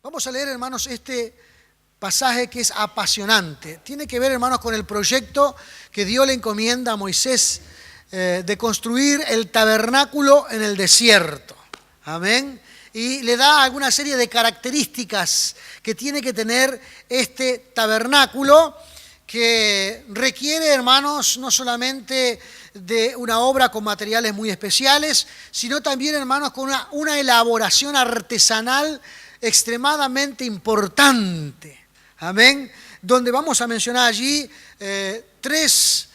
Vamos a leer, hermanos, este pasaje que es apasionante. Tiene que ver, hermanos, con el proyecto que Dios le encomienda a Moisés de construir el tabernáculo en el desierto. Amén. Y le da alguna serie de características que tiene que tener este tabernáculo, que requiere, hermanos, no solamente de una obra con materiales muy especiales, sino también, hermanos, con una elaboración artesanal extremadamente importante. Amén. Donde vamos a mencionar allí tres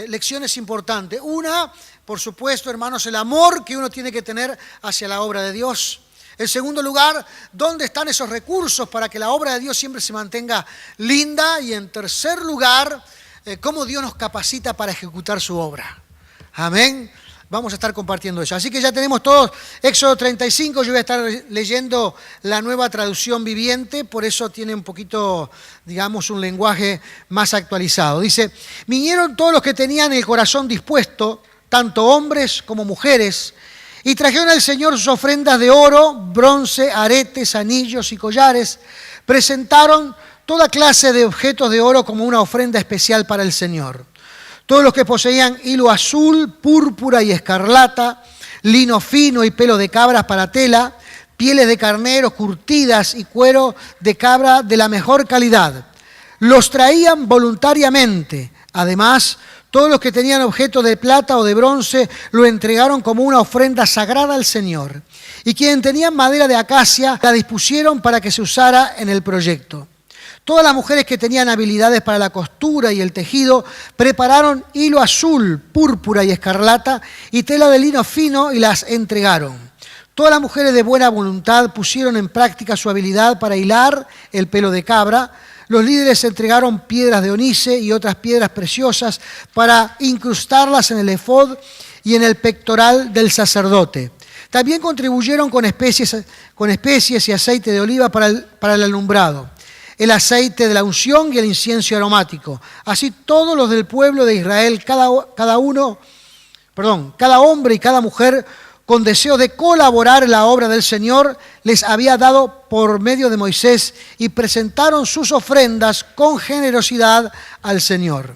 lecciones importantes. Una, por supuesto, hermanos, el amor que uno tiene que tener hacia la obra de Dios. En segundo lugar, ¿dónde están esos recursos para que la obra de Dios siempre se mantenga linda? Y en tercer lugar, ¿cómo Dios nos capacita para ejecutar su obra? Amén. Vamos a estar compartiendo eso. Así que ya tenemos todos Éxodo 35, yo voy a estar leyendo la Nueva Traducción Viviente, por eso tiene un poquito, digamos, un lenguaje más actualizado. Dice, vinieron todos los que tenían el corazón dispuesto, tanto hombres como mujeres, y trajeron al Señor sus ofrendas de oro, bronce, aretes, anillos y collares. Presentaron toda clase de objetos de oro como una ofrenda especial para el Señor. Todos los que poseían hilo azul, púrpura y escarlata, lino fino y pelo de cabras para tela, pieles de carneros curtidas y cuero de cabra de la mejor calidad. Los traían voluntariamente. Además, todos los que tenían objetos de plata o de bronce lo entregaron como una ofrenda sagrada al Señor. Y quienes tenían madera de acacia la dispusieron para que se usara en el proyecto. Todas las mujeres que tenían habilidades para la costura y el tejido prepararon hilo azul, púrpura y escarlata y tela de lino fino y las entregaron. Todas las mujeres de buena voluntad pusieron en práctica su habilidad para hilar el pelo de cabra. Los líderes entregaron piedras de onice y otras piedras preciosas para incrustarlas en el efod y en el pectoral del sacerdote. También contribuyeron con especies y aceite de oliva para el alumbrado, el aceite de la unción y el incienso aromático. Así todos los del pueblo de Israel, cada hombre y cada mujer, con deseo de colaborar en la obra del Señor, les había dado por medio de Moisés y presentaron sus ofrendas con generosidad al Señor.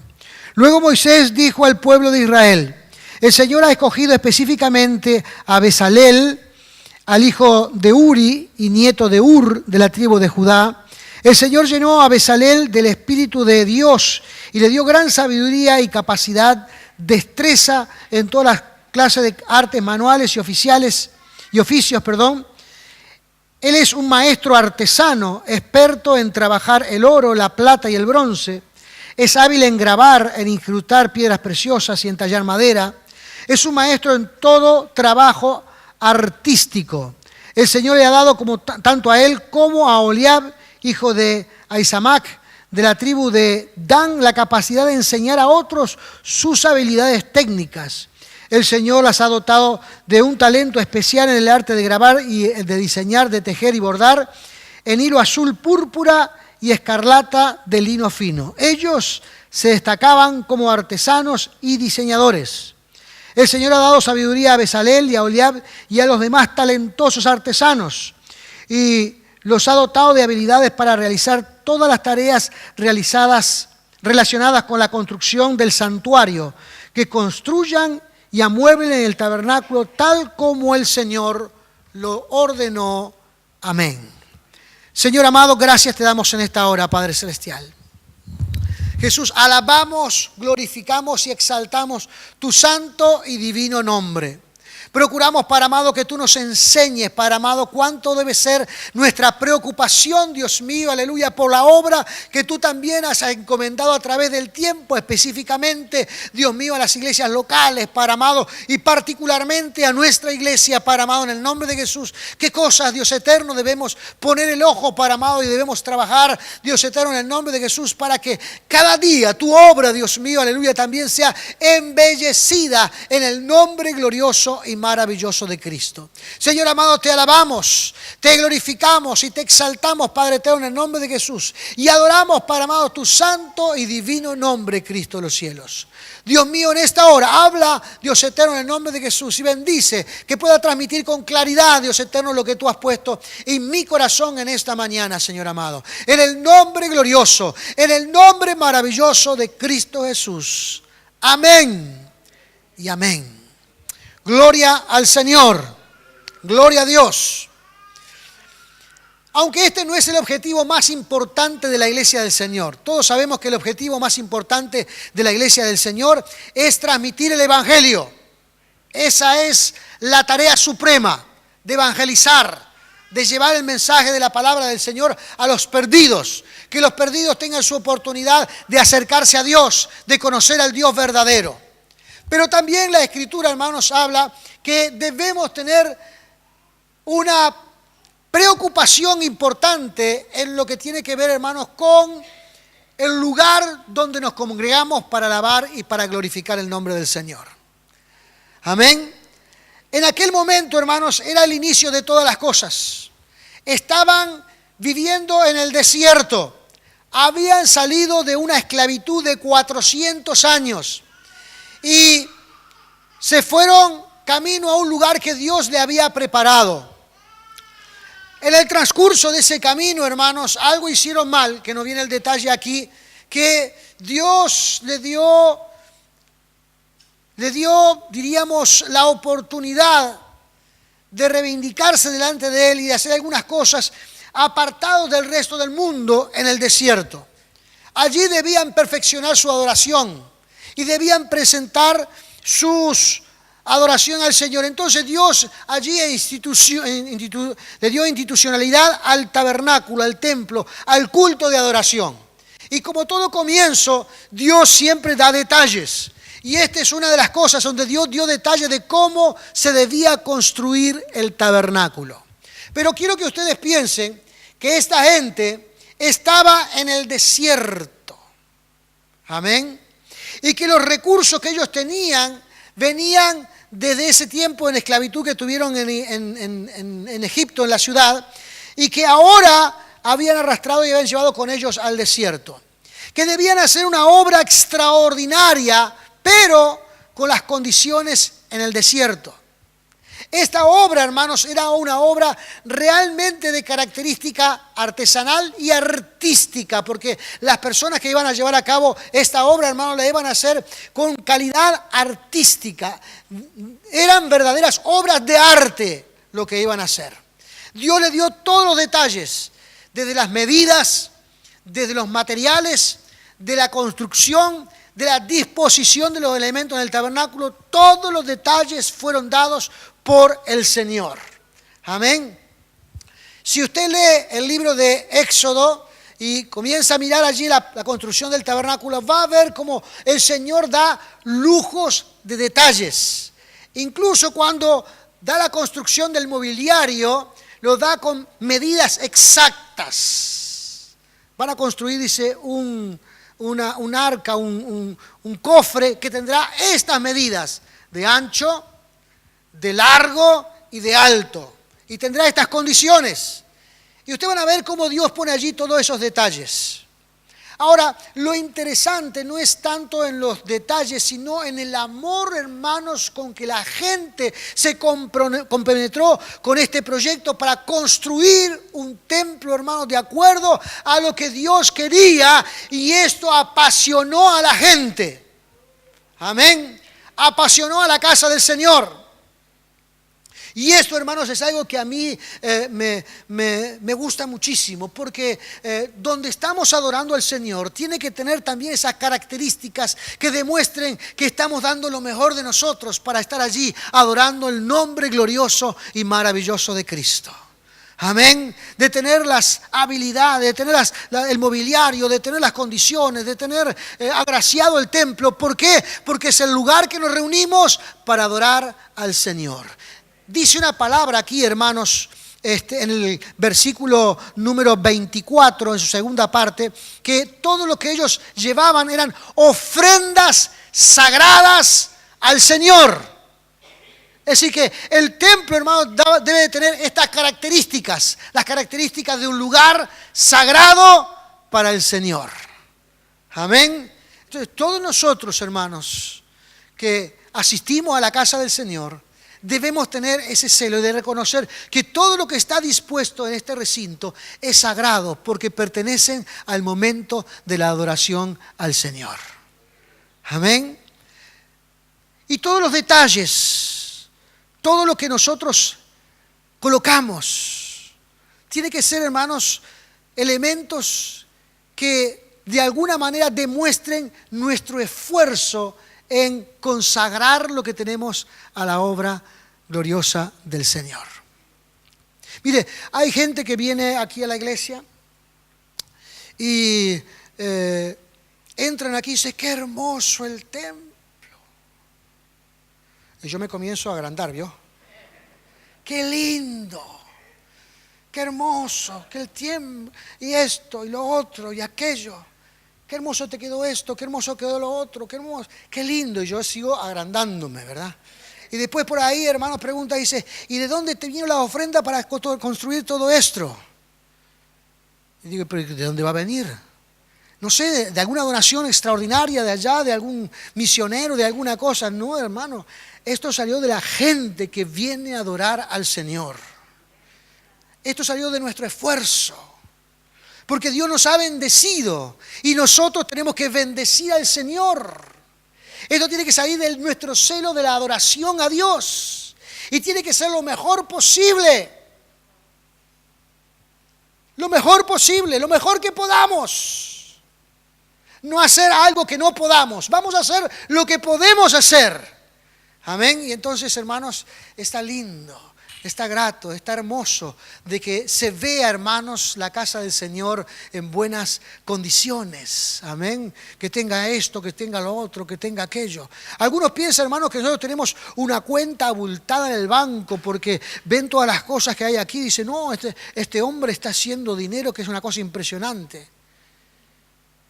Luego Moisés dijo al pueblo de Israel, el Señor ha escogido específicamente a Bezalel, al hijo de Uri y nieto de Ur de la tribu de Judá. El Señor llenó a Bezalel del Espíritu de Dios y le dio gran sabiduría y capacidad, destreza en todas las clases de artes manuales y oficios. Él es un maestro artesano, experto en trabajar el oro, la plata y el bronce. Es hábil en grabar, en incrustar piedras preciosas y en tallar madera. Es un maestro en todo trabajo artístico. El Señor le ha dado tanto a él como a Oholiab, hijo de Ahisamac, de la tribu de Dan, la capacidad de enseñar a otros sus habilidades técnicas. El Señor las ha dotado de un talento especial en el arte de grabar y de diseñar, de tejer y bordar en hilo azul, púrpura y escarlata de lino fino. Ellos se destacaban como artesanos y diseñadores. El Señor ha dado sabiduría a Bezalel y a Oholiab y a los demás talentosos artesanos y los ha dotado de habilidades para realizar todas las tareas relacionadas con la construcción del santuario, que construyan y amueblen en el tabernáculo tal como el Señor lo ordenó. Amén. Señor amado, gracias te damos en esta hora, Padre Celestial. Jesús, alabamos, glorificamos y exaltamos tu santo y divino nombre. Procuramos, Padre amado, que tú nos enseñes, Padre amado, cuánto debe ser nuestra preocupación, Dios mío, aleluya, por la obra que tú también has encomendado a través del tiempo, específicamente, Dios mío, a las iglesias locales, Padre amado, y particularmente a nuestra iglesia, Padre amado, en el nombre de Jesús. ¿Qué cosas, Dios eterno, debemos poner el ojo, Padre amado, y debemos trabajar, Dios eterno, en el nombre de Jesús, para que cada día tu obra, Dios mío, aleluya, también sea embellecida en el nombre glorioso y maravilloso de Cristo. Señor amado, te alabamos, te glorificamos y te exaltamos, Padre eterno, en el nombre de Jesús. Y adoramos, Padre amado, tu santo y divino nombre, Cristo de los cielos. Dios mío, en esta hora, habla, Dios eterno, en el nombre de Jesús, y bendice que pueda transmitir con claridad, Dios eterno, lo que tú has puesto en mi corazón en esta mañana, Señor amado. En el nombre glorioso, en el nombre maravilloso de Cristo Jesús. Amén y amén. Gloria al Señor, gloria a Dios. Aunque este no es el objetivo más importante de la iglesia del Señor, todos sabemos que el objetivo más importante de la iglesia del Señor es transmitir el Evangelio. Esa es la tarea suprema, de evangelizar, de llevar el mensaje de la palabra del Señor a los perdidos, que los perdidos tengan su oportunidad de acercarse a Dios, de conocer al Dios verdadero. Pero también la Escritura, hermanos, habla que debemos tener una preocupación importante en lo que tiene que ver, hermanos, con el lugar donde nos congregamos para alabar y para glorificar el nombre del Señor. Amén. En aquel momento, hermanos, era el inicio de todas las cosas. Estaban viviendo en el desierto. Habían salido de una esclavitud de 400 años y se fueron camino a un lugar que Dios le había preparado. En el transcurso de ese camino, hermanos, algo hicieron mal, que no viene el detalle aquí, que Dios le dio, diríamos, la oportunidad de reivindicarse delante de Él y de hacer algunas cosas apartados del resto del mundo en el desierto. Allí debían perfeccionar su adoración y debían presentar sus adoración al Señor. Entonces Dios allí le dio institucionalidad al tabernáculo, al templo, al culto de adoración. Y como todo comienzo, Dios siempre da detalles. Y esta es una de las cosas donde Dios dio detalles de cómo se debía construir el tabernáculo. Pero quiero que ustedes piensen que esta gente estaba en el desierto. Amén. Y que los recursos que ellos tenían venían desde ese tiempo en esclavitud que tuvieron en Egipto, en la ciudad, y que ahora habían arrastrado y habían llevado con ellos al desierto. Que debían hacer una obra extraordinaria, pero con las condiciones en el desierto. Esta obra, hermanos, era una obra realmente de característica artesanal y artística, porque las personas que iban a llevar a cabo esta obra, hermanos, la iban a hacer con calidad artística. Eran verdaderas obras de arte lo que iban a hacer. Dios le dio todos los detalles, desde las medidas, desde los materiales, de la construcción, de la disposición de los elementos en el tabernáculo. Todos los detalles fueron dados por el Señor. Amén. Si usted lee el libro de Éxodo y comienza a mirar allí la construcción del tabernáculo, va a ver cómo el Señor da lujos de detalles. Incluso cuando da la construcción del mobiliario, lo da con medidas exactas. Van a construir, dice, un arca, un cofre que tendrá estas medidas de ancho, de largo y de alto, y tendrá estas condiciones. Y ustedes van a ver cómo Dios pone allí todos esos detalles. Ahora, lo interesante no es tanto en los detalles, sino en el amor, hermanos, con que la gente se compenetró con este proyecto para construir un templo, hermanos, de acuerdo a lo que Dios quería, y esto apasionó a la gente. Amén. Apasionó a la casa del Señor. Y esto, hermanos, es algo que a mí me gusta muchísimo, porque donde estamos adorando al Señor tiene que tener también esas características que demuestren que estamos dando lo mejor de nosotros para estar allí adorando el nombre glorioso y maravilloso de Cristo. Amén. De tener las habilidades, de tener el mobiliario, de tener las condiciones, de tener agraciado el templo. ¿Por qué? Porque es el lugar que nos reunimos para adorar al Señor. Dice una palabra aquí, hermanos, en el versículo número 24, en su segunda parte, que todo lo que ellos llevaban eran ofrendas sagradas al Señor. Es decir, que el templo, hermano, debe de tener estas características, las características de un lugar sagrado para el Señor. Amén. Entonces, todos nosotros, hermanos, que asistimos a la casa del Señor, debemos tener ese celo de reconocer que todo lo que está dispuesto en este recinto es sagrado porque pertenecen al momento de la adoración al Señor. Amén. Y todos los detalles, todo lo que nosotros colocamos, tiene que ser, hermanos, elementos que de alguna manera demuestren nuestro esfuerzo en consagrar lo que tenemos a la obra gloriosa del Señor. Mire, hay gente que viene aquí a la iglesia y entran aquí y dicen, qué hermoso el templo. Y yo me comienzo a agrandar, ¿vio? Qué lindo, qué hermoso, que el tiempo, y esto, y lo otro, y aquello. Qué hermoso te quedó esto, qué hermoso quedó lo otro, qué hermoso, qué lindo. Y yo sigo agrandándome, ¿verdad? Y después por ahí, hermanos, pregunta, dice, ¿y de dónde te vino la ofrenda para construir todo esto? Y digo, ¿pero de dónde va a venir? No sé, de alguna donación extraordinaria de allá, de algún misionero, de alguna cosa. No, hermano, esto salió de la gente que viene a adorar al Señor. Esto salió de nuestro esfuerzo. Porque Dios nos ha bendecido y nosotros tenemos que bendecir al Señor. Esto tiene que salir de nuestro celo de la adoración a Dios. Y tiene que ser lo mejor posible. Lo mejor posible, lo mejor que podamos. No hacer algo que no podamos. Vamos a hacer lo que podemos hacer. Amén. Y entonces, hermanos, está lindo. Está grato, está hermoso de que se vea, hermanos, la casa del Señor en buenas condiciones. Amén. Que tenga esto, que tenga lo otro, que tenga aquello. Algunos piensan, hermanos, que nosotros tenemos una cuenta abultada en el banco porque ven todas las cosas que hay aquí y dicen, no, este hombre está haciendo dinero, que es una cosa impresionante.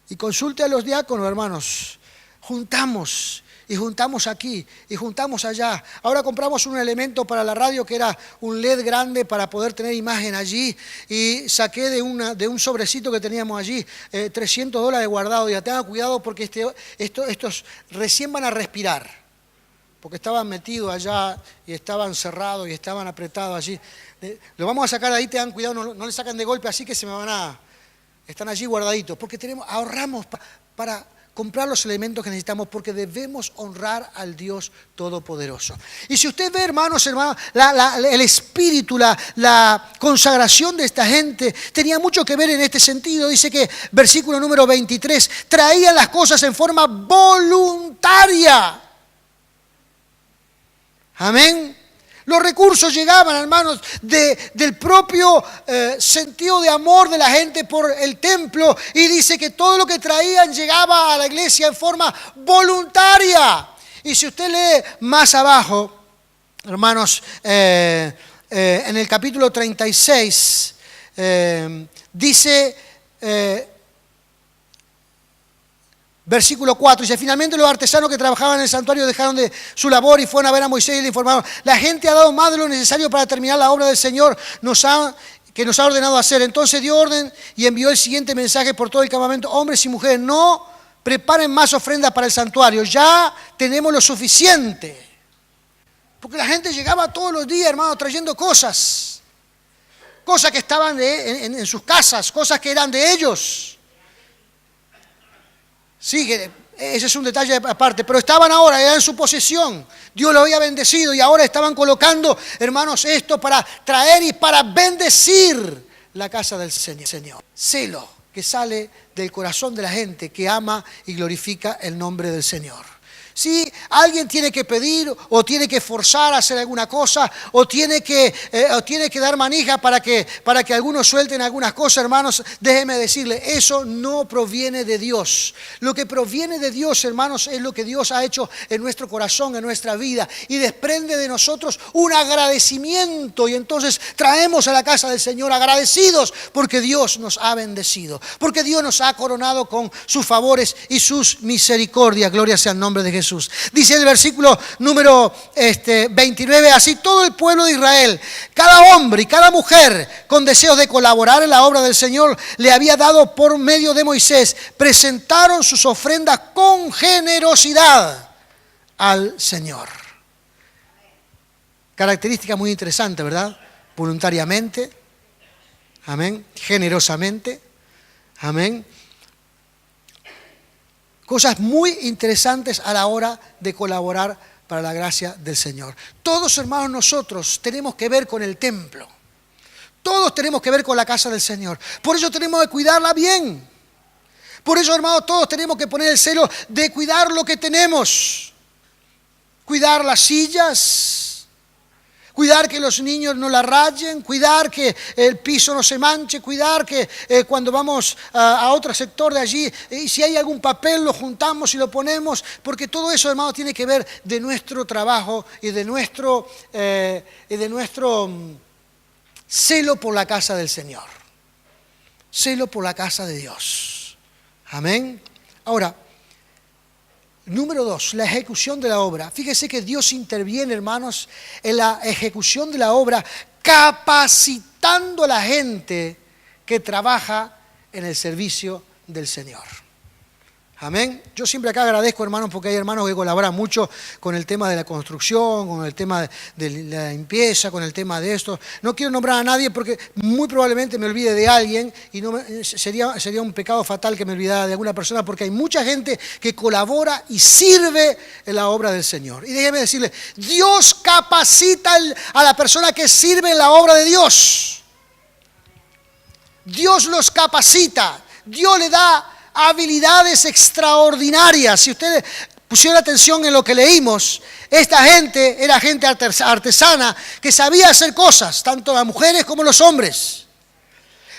Y consulte a los diáconos, hermanos. Juntamos. Y juntamos aquí, y juntamos allá. Ahora compramos un elemento para la radio que era un LED grande para poder tener imagen allí. Y saqué de un sobrecito que teníamos allí $300 guardado. Y tengan cuidado porque estos recién van a respirar. Porque estaban metidos allá y estaban cerrados y estaban apretados allí. Lo vamos a sacar de ahí, tengan cuidado, no le sacan de golpe así que se me van a... Están allí guardaditos. Porque ahorramos para comprar los elementos que necesitamos porque debemos honrar al Dios Todopoderoso. Y si usted ve, hermanos, el espíritu, la consagración de esta gente tenía mucho que ver en este sentido. Dice que, versículo número 23, traían las cosas en forma voluntaria. Amén. Los recursos llegaban, hermanos, del propio sentido de amor de la gente por el templo. Y dice que todo lo que traían llegaba a la iglesia en forma voluntaria. Y si usted lee más abajo, hermanos, en el capítulo 36, dice... Versículo 4, dice, finalmente los artesanos que trabajaban en el santuario dejaron de su labor y fueron a ver a Moisés y le informaron, la gente ha dado más de lo necesario para terminar la obra del Señor que nos ha ordenado hacer. Entonces dio orden y envió el siguiente mensaje por todo el campamento, hombres y mujeres, no preparen más ofrendas para el santuario, ya tenemos lo suficiente. Porque la gente llegaba todos los días, hermano, trayendo cosas que estaban en sus casas, cosas que eran de ellos. Sí, ese es un detalle aparte, pero estaban ahora, eran en su posesión. Dios los había bendecido y ahora estaban colocando, hermanos, esto para traer y para bendecir la casa del Señor. Celo que sale del corazón de la gente que ama y glorifica el nombre del Señor. Si alguien tiene que pedir o tiene que forzar a hacer alguna cosa o tiene que dar manija para que algunos suelten algunas cosas, hermanos, déjeme decirle, eso no proviene de Dios. Lo que proviene de Dios, hermanos, es lo que Dios ha hecho en nuestro corazón, en nuestra vida y desprende de nosotros un agradecimiento y entonces traemos a la casa del Señor agradecidos porque Dios nos ha bendecido, porque Dios nos ha coronado con sus favores y sus misericordias. Gloria sea el nombre de Jesús. Jesús. Dice el versículo número 29, así todo el pueblo de Israel, cada hombre y cada mujer con deseos de colaborar en la obra del Señor, le había dado por medio de Moisés, presentaron sus ofrendas con generosidad al Señor. Característica muy interesante, ¿verdad? Voluntariamente, amén, generosamente, amén. Cosas muy interesantes a la hora de colaborar para la gracia del Señor. Todos, hermanos, nosotros tenemos que ver con el templo. Todos tenemos que ver con la casa del Señor. Por eso tenemos que cuidarla bien. Por eso, hermanos, todos tenemos que poner el celo de cuidar lo que tenemos. Cuidar las sillas, cuidar que los niños no la rayen, cuidar que el piso no se manche, cuidar que cuando vamos a otro sector de allí, y si hay algún papel lo juntamos y lo ponemos, porque todo eso, hermano, tiene que ver de nuestro trabajo y de nuestro celo por la casa del Señor. Celo por la casa de Dios. Amén. Ahora, número 2, la ejecución de la obra. Fíjese que Dios interviene, hermanos, en la ejecución de la obra, capacitando a la gente que trabaja en el servicio del Señor. Amén. Yo siempre acá agradezco, hermanos, porque hay hermanos que colaboran mucho con el tema de la construcción, con el tema de la limpieza, con el tema de esto. No quiero nombrar a nadie porque muy probablemente me olvide de alguien y sería un pecado fatal que me olvidara de alguna persona, porque hay mucha gente que colabora y sirve en la obra del Señor. Y déjeme decirle, Dios capacita a la persona que sirve en la obra de Dios. Dios los capacita, Dios le da habilidades extraordinarias. Si ustedes pusieron atención en lo que leímos, esta gente era gente artesana que sabía hacer cosas, tanto las mujeres como los hombres.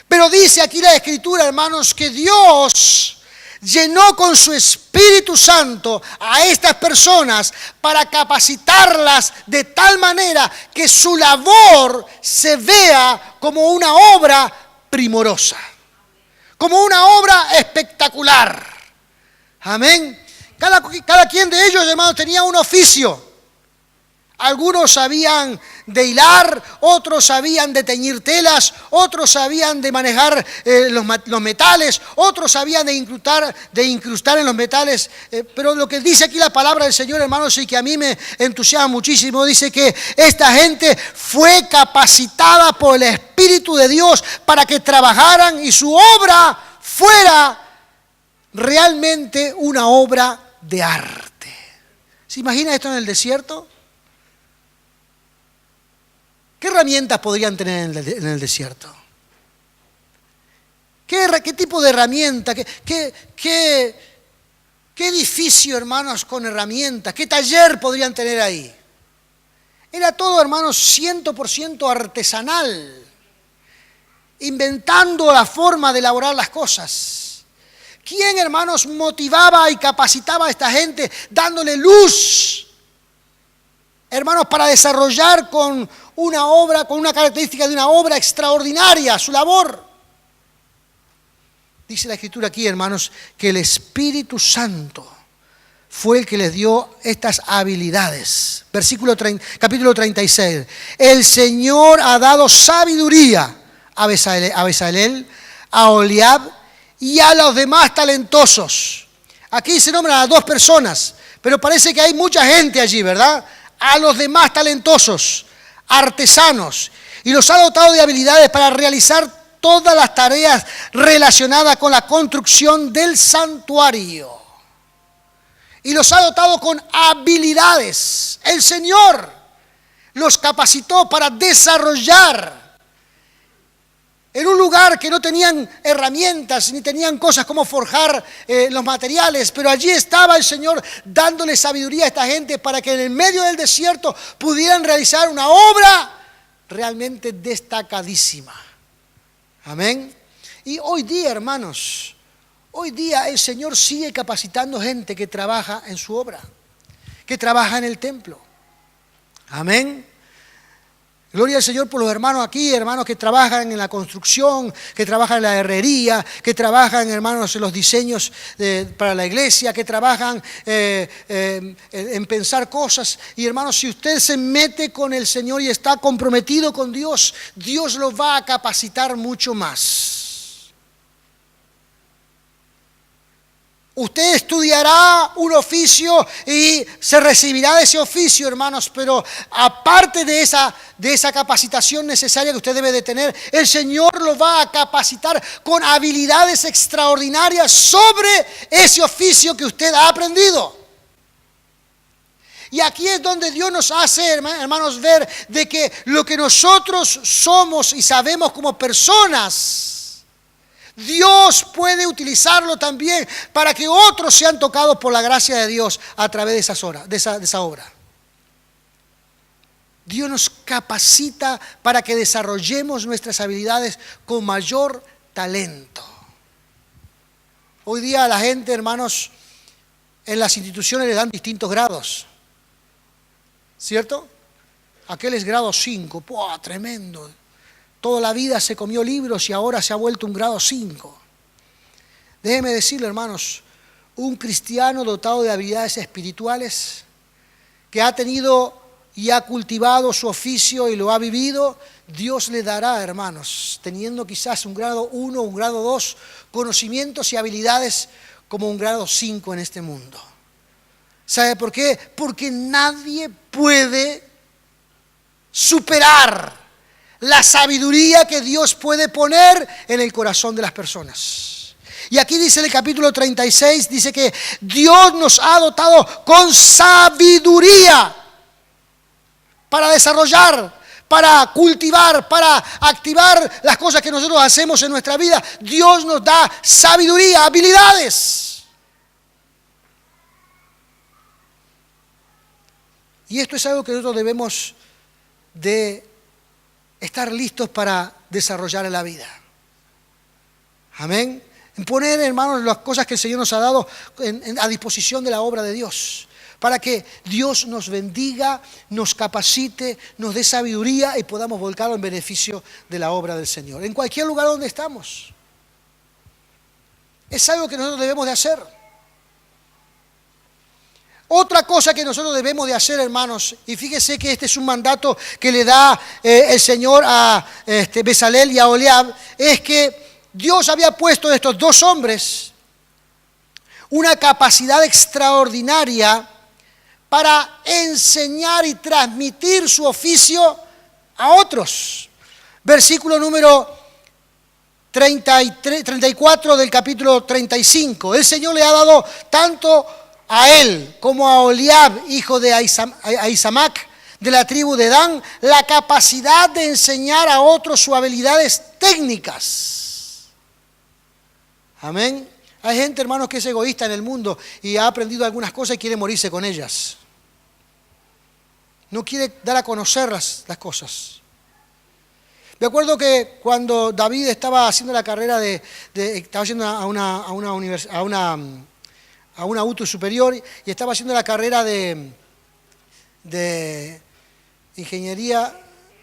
Pero dice aquí la Escritura, hermanos, que Dios llenó con su Espíritu Santo a estas personas para capacitarlas de tal manera que su labor se vea como una obra primorosa, como una obra espectacular. Amén. Cada quien de ellos, hermanos, tenía un oficio. Algunos sabían de hilar, otros sabían de teñir telas, otros sabían de manejar los metales, otros sabían de incrustar en los metales. Pero lo que dice aquí la palabra del Señor, hermanos, y que a mí me entusiasma muchísimo, dice que esta gente fue capacitada por el Espíritu de Dios para que trabajaran y su obra fuera realmente una obra de arte. ¿Se imagina esto en el desierto? ¿Qué herramientas podrían tener en el desierto? ¿Qué tipo de herramienta? ¿Qué edificio, hermanos, con herramientas? ¿Qué taller podrían tener ahí? Era todo, hermanos, 100% artesanal, inventando la forma de elaborar las cosas. ¿Quién, hermanos, motivaba y capacitaba a esta gente, dándole luz, hermanos, para desarrollar con una obra, con una característica de una obra extraordinaria, su labor? Dice la Escritura aquí, hermanos, que el Espíritu Santo fue el que les dio estas habilidades. Capítulo 36. El Señor ha dado sabiduría a Bezaleel, a Oholiab y a los demás talentosos. Aquí se nombran a 2 personas, pero parece que hay mucha gente allí, ¿verdad? A los demás talentosos, artesanos, y los ha dotado de habilidades para realizar todas las tareas relacionadas con la construcción del santuario. Y los ha dotado con habilidades. El Señor los capacitó para desarrollar en un lugar que no tenían herramientas ni tenían cosas como forjar los materiales, pero allí estaba el Señor dándole sabiduría a esta gente para que en el medio del desierto pudieran realizar una obra realmente destacadísima. Amén. Y hoy día, hermanos, hoy día el Señor sigue capacitando gente que trabaja en su obra, que trabaja en el templo. Amén. Gloria al Señor por los hermanos aquí, hermanos que trabajan en la construcción, que trabajan en la herrería, que trabajan, hermanos, en los diseños para la iglesia, que trabajan en pensar cosas. Y hermanos, si usted se mete con el Señor y está comprometido con Dios, Dios lo va a capacitar mucho más. Usted estudiará un oficio y se recibirá de ese oficio, hermanos, pero aparte de esa capacitación necesaria que usted debe de tener, el Señor lo va a capacitar con habilidades extraordinarias sobre ese oficio que usted ha aprendido. Y aquí es donde Dios nos hace, hermanos, ver de que lo que nosotros somos y sabemos como personas, Dios puede utilizarlo también para que otros sean tocados por la gracia de Dios a través de esa obra. Dios nos capacita para que desarrollemos nuestras habilidades con mayor talento. Hoy día a la gente, hermanos, en las instituciones le dan distintos grados, ¿cierto? Aquel es grado 5, ¡puah, tremendo! Toda la vida se comió libros y ahora se ha vuelto un grado 5. Déjeme decirle, hermanos, un cristiano dotado de habilidades espirituales, que ha tenido y ha cultivado su oficio y lo ha vivido, Dios le dará, hermanos, teniendo quizás un grado 1, un grado 2, conocimientos y habilidades como un grado 5 en este mundo. ¿Sabe por qué? Porque nadie puede superar la sabiduría que Dios puede poner en el corazón de las personas. Y aquí dice en el capítulo 36, dice que Dios nos ha dotado con sabiduría para desarrollar, para cultivar, para activar las cosas que nosotros hacemos en nuestra vida. Dios nos da sabiduría, habilidades. Y esto es algo que nosotros debemos de estar listos para desarrollar en la vida. Amén. En poner, hermanos, las cosas que el Señor nos ha dado a disposición de la obra de Dios, para que Dios nos bendiga, nos capacite, nos dé sabiduría y podamos volcarlo en beneficio de la obra del Señor. En cualquier lugar donde estamos. Es algo que nosotros debemos de hacer. Otra cosa que nosotros debemos de hacer, hermanos, y fíjese que este es un mandato que le da el Señor a Bezalel y a Oholiab, es que Dios había puesto en estos dos hombres una capacidad extraordinaria para enseñar y transmitir su oficio a otros. Versículo número 34 del capítulo 35. El Señor le ha dado tanto a él como a Oholiab, hijo de Ahisamac, de la tribu de Dan, la capacidad de enseñar a otros sus habilidades técnicas. Amén. Hay gente, hermanos, que es egoísta en el mundo y ha aprendido algunas cosas y quiere morirse con ellas. No quiere dar a conocer las cosas. Me acuerdo que cuando David estaba haciendo la carrera estaba yendo a una auto superior y estaba haciendo la carrera de ingeniería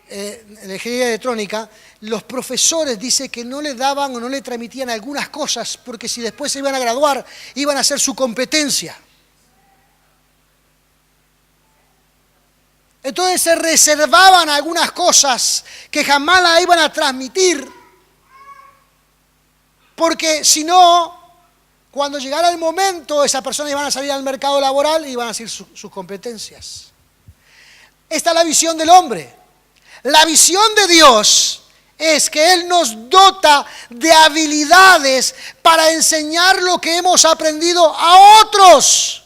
electrónica, los profesores dicen que no le daban o no le transmitían algunas cosas porque si después se iban a graduar iban a hacer su competencia. Entonces se reservaban algunas cosas que jamás las iban a transmitir porque si no, cuando llegara el momento, esas personas iban a salir al mercado laboral y iban a hacer sus competencias. Esta es la visión del hombre. La visión de Dios es que Él nos dota de habilidades para enseñar lo que hemos aprendido a otros.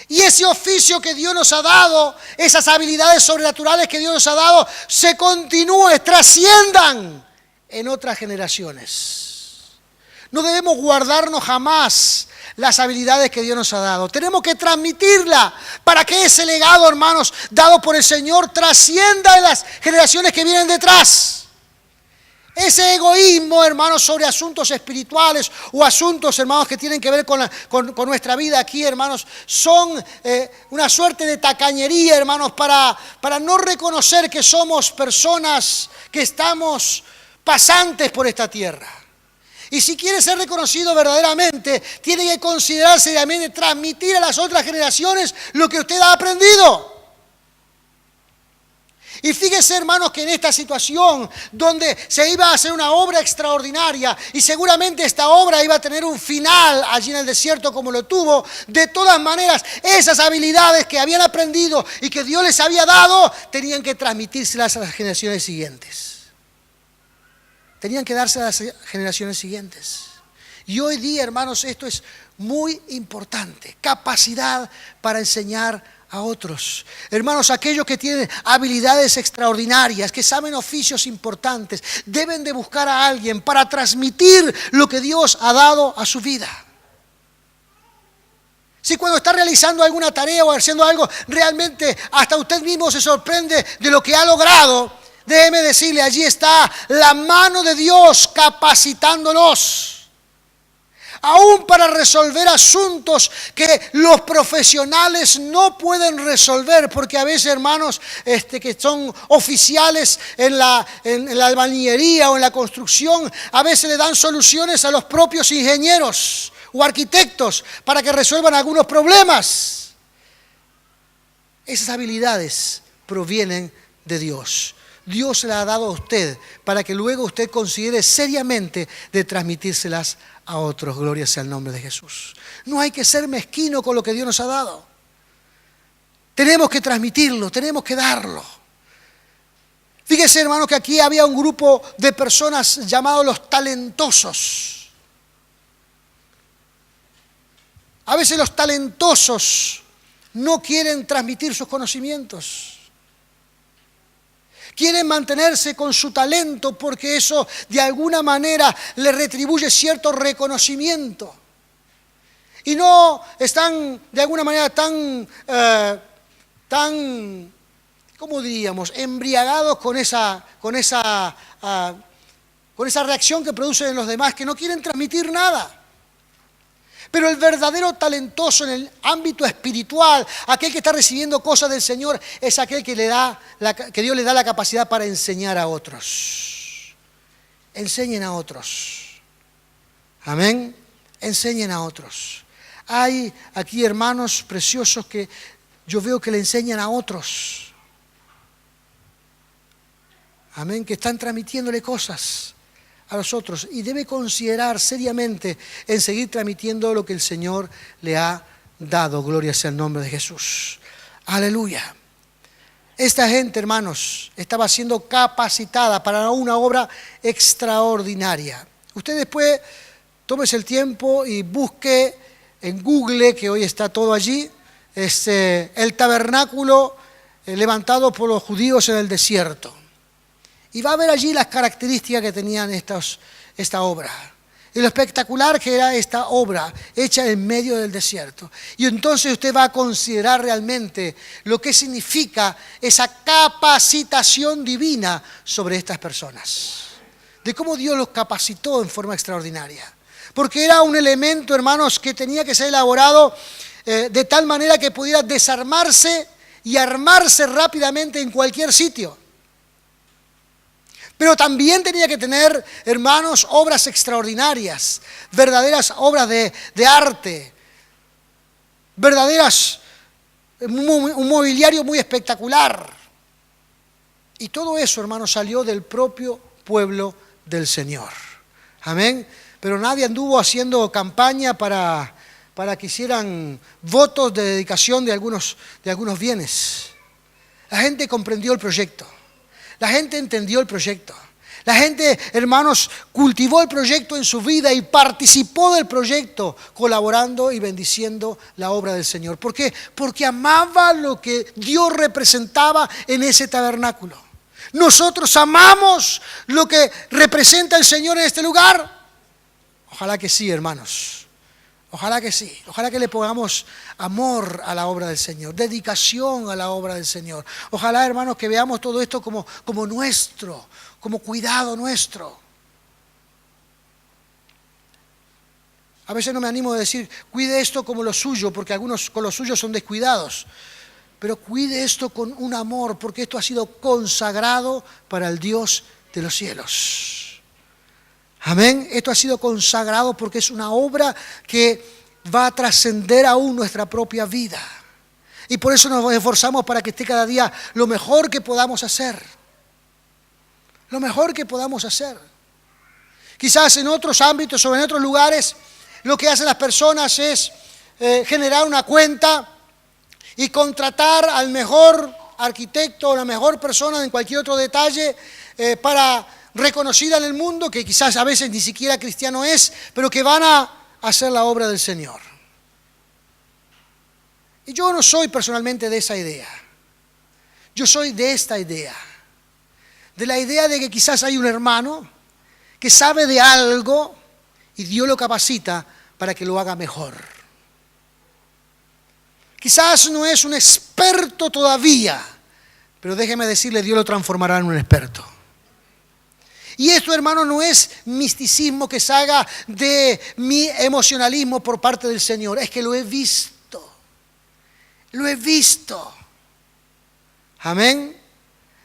Y ese oficio que Dios nos ha dado, esas habilidades sobrenaturales que Dios nos ha dado, se continúen, trasciendan en otras generaciones. No debemos guardarnos jamás las habilidades que Dios nos ha dado. Tenemos que transmitirla para que ese legado, hermanos, dado por el Señor, trascienda en las generaciones que vienen detrás. Ese egoísmo, hermanos, sobre asuntos espirituales o asuntos, hermanos, que tienen que ver con nuestra vida aquí, hermanos, son una suerte de tacañería, hermanos, para no reconocer que somos personas que estamos pasantes por esta tierra. Y si quiere ser reconocido verdaderamente, tiene que considerarse también de transmitir a las otras generaciones lo que usted ha aprendido. Y fíjese, hermanos, que en esta situación donde se iba a hacer una obra extraordinaria y seguramente esta obra iba a tener un final allí en el desierto como lo tuvo, de todas maneras, esas habilidades que habían aprendido y que Dios les había dado, tenían que transmitírselas a las generaciones siguientes. Tenían que darse a las generaciones siguientes. Y hoy día, hermanos, esto es muy importante. Capacidad para enseñar a otros. Hermanos, aquellos que tienen habilidades extraordinarias, que saben oficios importantes, deben de buscar a alguien para transmitir lo que Dios ha dado a su vida. Si cuando está realizando alguna tarea o haciendo algo, realmente hasta usted mismo se sorprende de lo que ha logrado, déjeme decirle, allí está la mano de Dios capacitándonos. Aún para resolver asuntos que los profesionales no pueden resolver, porque a veces, hermanos, que son oficiales en la albañilería o en la construcción, a veces le dan soluciones a los propios ingenieros o arquitectos para que resuelvan algunos problemas. Esas habilidades provienen de Dios. Dios se las ha dado a usted para que luego usted considere seriamente de transmitírselas a otros. Gloria sea el nombre de Jesús. No hay que ser mezquino con lo que Dios nos ha dado. Tenemos que transmitirlo, tenemos que darlo. Fíjese, hermano, que aquí había un grupo de personas llamados los talentosos. A veces los talentosos no quieren transmitir sus conocimientos. Quieren mantenerse con su talento porque eso de alguna manera le retribuye cierto reconocimiento. Y no están de alguna manera tan, ¿cómo diríamos?, embriagados con esa reacción que producen en los demás, que no quieren transmitir nada. Pero el verdadero talentoso en el ámbito espiritual, aquel que está recibiendo cosas del Señor, es aquel que Dios le da la capacidad para enseñar a otros. Enseñen a otros. Amén. Enseñen a otros. Hay aquí hermanos preciosos que yo veo que le enseñan a otros. Amén. Que están transmitiéndole cosas a los otros y debe considerar seriamente en seguir transmitiendo lo que el Señor le ha dado. Gloria sea el nombre de Jesús. Aleluya. Esta gente, hermanos, estaba siendo capacitada para una obra extraordinaria. Usted después tómese el tiempo y busque en Google, que hoy está todo allí, el tabernáculo levantado por los judíos en el desierto. Y va a ver allí las características que tenían esta obra. Y lo espectacular que era esta obra hecha en medio del desierto. Y entonces usted va a considerar realmente lo que significa esa capacitación divina sobre estas personas. De cómo Dios los capacitó en forma extraordinaria. Porque era un elemento, hermanos, que tenía que ser elaborado de tal manera que pudiera desarmarse y armarse rápidamente en cualquier sitio. Pero también tenía que tener, hermanos, obras extraordinarias, verdaderas obras de arte, un mobiliario muy espectacular. Y todo eso, hermanos, salió del propio pueblo del Señor. Amén. Pero nadie anduvo haciendo campaña para que hicieran votos de dedicación de algunos bienes. La gente comprendió el proyecto. La gente entendió el proyecto. La gente, hermanos, cultivó el proyecto en su vida y participó del proyecto, colaborando y bendiciendo la obra del Señor. ¿Por qué? Porque amaba lo que Dios representaba en ese tabernáculo. ¿Nosotros amamos lo que representa el Señor en este lugar? Ojalá que sí, hermanos. Ojalá que sí, ojalá que le pongamos amor a la obra del Señor, dedicación a la obra del Señor. Ojalá, hermanos, que veamos todo esto como nuestro, como cuidado nuestro. A veces no me animo a decir, cuide esto como lo suyo, porque algunos con lo suyo son descuidados. Pero cuide esto con un amor, porque esto ha sido consagrado para el Dios de los cielos. Amén. Esto ha sido consagrado porque es una obra que va a trascender aún nuestra propia vida. Y por eso nos esforzamos para que esté cada día lo mejor que podamos hacer. Lo mejor que podamos hacer. Quizás en otros ámbitos o en otros lugares, lo que hacen las personas es generar una cuenta y contratar al mejor arquitecto o la mejor persona en cualquier otro detalle para reconocida en el mundo, que quizás a veces ni siquiera cristiano es, pero que van a hacer la obra del Señor. Y yo no soy personalmente de esa idea. Yo soy de esta idea. De la idea de que quizás hay un hermano que sabe de algo y Dios lo capacita para que lo haga mejor. Quizás no es un experto todavía, pero déjeme decirle, Dios lo transformará en un experto. Y esto, hermano, no es misticismo que salga de mi emocionalismo por parte del Señor. Es que lo he visto. Lo he visto. Amén.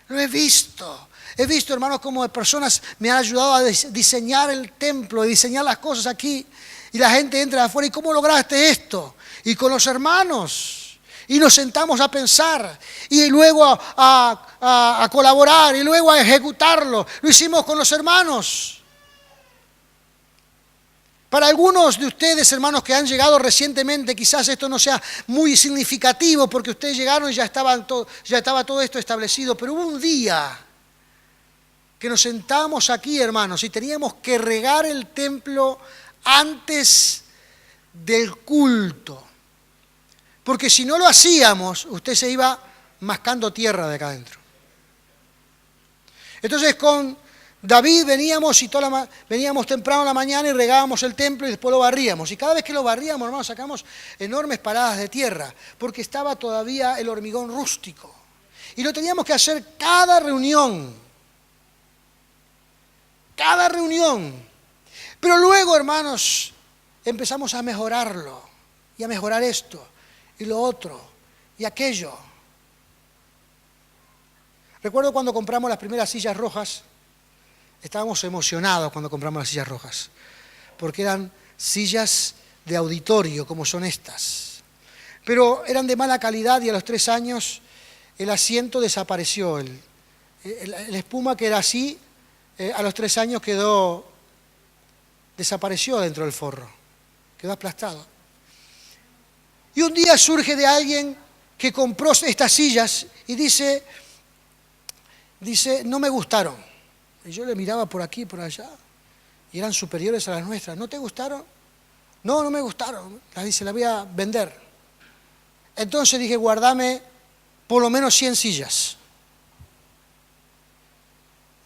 Lo he visto. He visto, hermanos, como personas me han ayudado a diseñar el templo, a diseñar las cosas aquí. Y la gente entra de afuera, ¿y cómo lograste esto? Y con los hermanos. Y nos sentamos a pensar y luego a colaborar y luego a ejecutarlo. Lo hicimos con los hermanos. Para algunos de ustedes, hermanos, que han llegado recientemente, quizás esto no sea muy significativo porque ustedes llegaron y ya estaba todo esto establecido. Pero hubo un día que nos sentamos aquí, hermanos, y teníamos que regar el templo antes del culto. Porque si no lo hacíamos, usted se iba mascando tierra de acá adentro. Entonces con David veníamos temprano en la mañana y regábamos el templo y después lo barríamos. Y cada vez que lo barríamos, hermanos, sacamos enormes paradas de tierra, porque estaba todavía el hormigón rústico. Y lo teníamos que hacer cada reunión. Cada reunión. Pero luego, hermanos, empezamos a mejorarlo y a mejorar esto y lo otro y aquello. Recuerdo cuando compramos las primeras sillas rojas, estábamos emocionados cuando compramos las sillas rojas, porque eran sillas de auditorio como son estas. Pero eran de mala calidad y a los 3 años el asiento desapareció. La espuma que era así, a los 3 años desapareció dentro del forro, quedó aplastado. Y un día surge de alguien que compró estas sillas y dice, no me gustaron. Y yo le miraba por aquí y por allá y eran superiores a las nuestras. ¿No te gustaron? No, no me gustaron. Las voy a vender. Entonces dije, guardame por lo menos 100 sillas.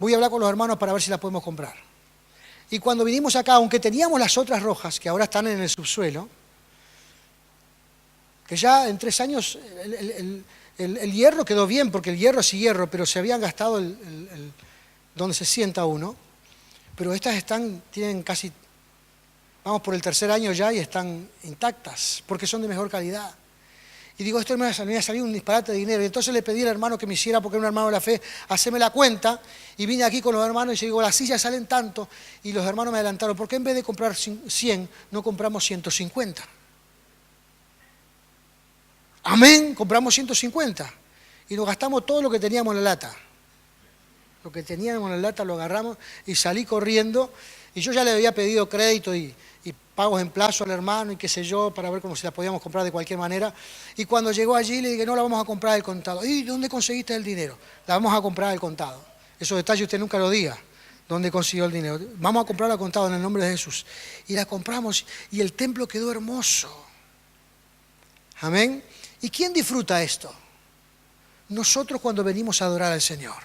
Voy a hablar con los hermanos para ver si las podemos comprar. Y cuando vinimos acá, aunque teníamos las otras rojas, que ahora están en el subsuelo, que ya en 3 años el hierro quedó bien, porque el hierro es hierro, pero se habían gastado donde se sienta uno. Pero estas tienen casi, vamos por el 3er año ya y están intactas, porque son de mejor calidad. Y digo, esto me va a salir un disparate de dinero. Y entonces le pedí al hermano que me hiciera, porque era un hermano de la fe, hacerme la cuenta. Y vine aquí con los hermanos y yo digo, las sillas salen tanto. Y los hermanos me adelantaron, ¿por qué en vez de comprar 100, no compramos 150? Amén, compramos 150 y nos gastamos todo lo que teníamos en la lata. Lo que teníamos en la lata lo agarramos y salí corriendo. Y yo ya le había pedido crédito y pagos en plazo al hermano y qué sé yo, para ver cómo si la podíamos comprar de cualquier manera. Y cuando llegó allí le dije, no, la vamos a comprar al contado. ¿Y dónde conseguiste el dinero? La vamos a comprar al contado. Esos detalles usted nunca lo diga. ¿Dónde consiguió el dinero? Vamos a comprarla al contado en el nombre de Jesús. Y la compramos y el templo quedó hermoso. Amén. ¿Y quién disfruta esto? Nosotros cuando venimos a adorar al Señor,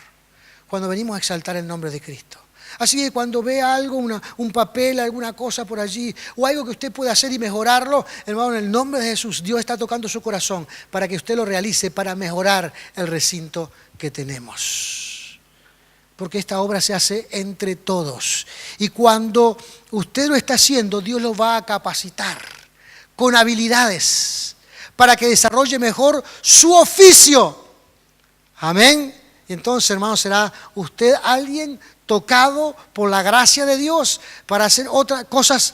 cuando venimos a exaltar el nombre de Cristo. Así que cuando vea algo, un papel, alguna cosa por allí, o algo que usted pueda hacer y mejorarlo, hermano, en el nombre de Jesús, Dios está tocando su corazón para que usted lo realice, para mejorar el recinto que tenemos. porque esta obra se hace entre todos. Y cuando usted lo está haciendo, Dios lo va a capacitar con habilidades para que desarrolle mejor su oficio. Amén. Y entonces, hermanos, será usted alguien tocado por la gracia de Dios para hacer cosas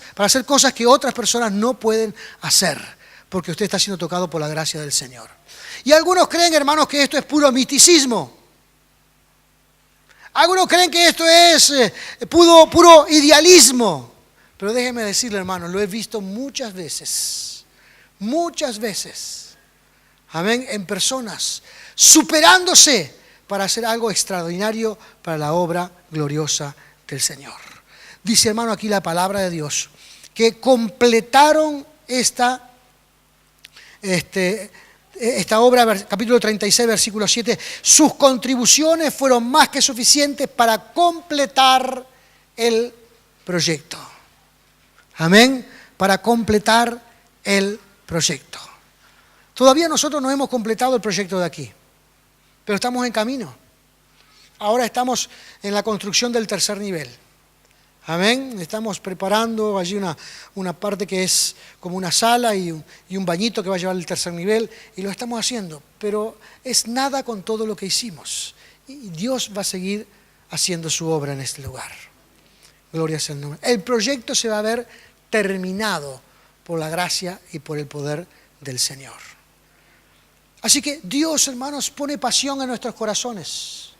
que otras personas no pueden hacer, porque usted está siendo tocado por la gracia del Señor. Y algunos creen, hermanos, que esto es puro misticismo. Algunos creen que esto es puro idealismo. Pero déjeme decirle, hermano, lo he visto muchas veces, amén, en personas superándose para hacer algo extraordinario para la obra gloriosa del Señor. Dice, hermano, aquí la palabra de Dios, que completaron esta obra, capítulo 36, versículo 7, sus contribuciones fueron más que suficientes para completar el proyecto. Amén, para completar el proyecto. Todavía nosotros no hemos completado el proyecto de aquí, pero estamos en camino. Ahora estamos en la construcción del tercer nivel. Amén. Estamos preparando allí una parte que es como una sala y un bañito que va a llevar al tercer nivel, y lo estamos haciendo, pero es nada con todo lo que hicimos. Y Dios va a seguir haciendo su obra en este lugar. Gloria sea el nombre. El proyecto se va a ver terminado por la gracia y por el poder del Señor. Así que Dios, hermanos, pone pasión en nuestros corazones.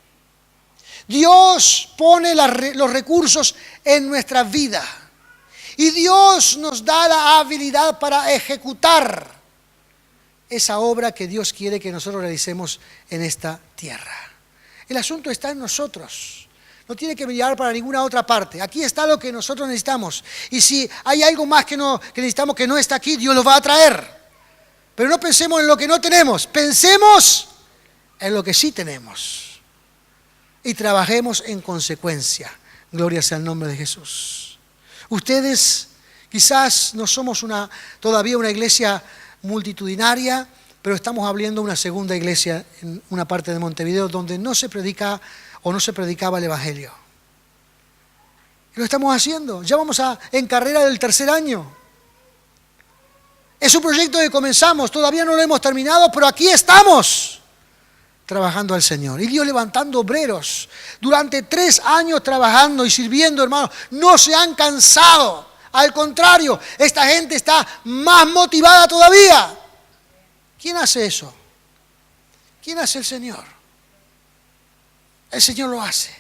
Dios pone los recursos en nuestra vida. Y Dios nos da la habilidad para ejecutar esa obra que Dios quiere que nosotros realicemos en esta tierra. El asunto está en nosotros. No tiene que mirar para ninguna otra parte. Aquí está lo que nosotros necesitamos. Y si hay algo más que necesitamos que no está aquí, Dios lo va a traer. Pero no pensemos en lo que no tenemos. Pensemos en lo que sí tenemos. Y trabajemos en consecuencia. Gloria sea el nombre de Jesús. Ustedes quizás no somos todavía una iglesia multitudinaria, pero estamos abriendo una segunda iglesia en una parte de Montevideo donde no se predica o no se predicaba el Evangelio. Y lo estamos haciendo. Ya vamos en carrera del tercer año. Es un proyecto que comenzamos, todavía no lo hemos terminado, pero aquí estamos trabajando al Señor. Y Dios levantando obreros durante 3 años trabajando y sirviendo, hermanos. No se han cansado. Al contrario, esta gente está más motivada todavía. ¿Quién hace eso? ¿Quién hace? El Señor. El Señor lo hace.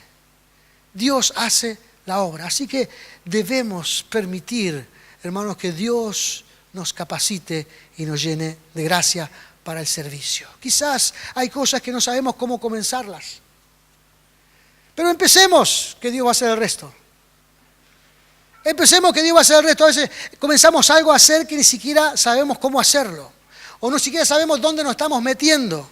Dios hace la obra. Así que debemos permitir, hermanos, que Dios nos capacite y nos llene de gracia para el servicio. Quizás hay cosas que no sabemos cómo comenzarlas, pero empecemos, que Dios va a hacer el resto. Empecemos, que Dios va a hacer el resto. A veces comenzamos algo a hacer que ni siquiera sabemos cómo hacerlo, o no siquiera sabemos dónde nos estamos metiendo.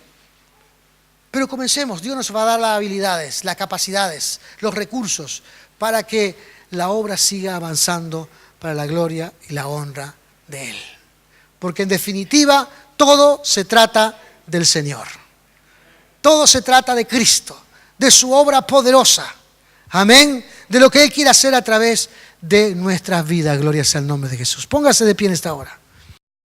Pero comencemos, Dios nos va a dar las habilidades, las capacidades, los recursos para que la obra siga avanzando para la gloria y la honra de Él. Porque en definitiva todo se trata del Señor. Todo se trata de Cristo, de su obra poderosa. Amén. De lo que Él quiere hacer a través de nuestras vidas. Gloria sea el nombre de Jesús. Póngase de pie en esta hora.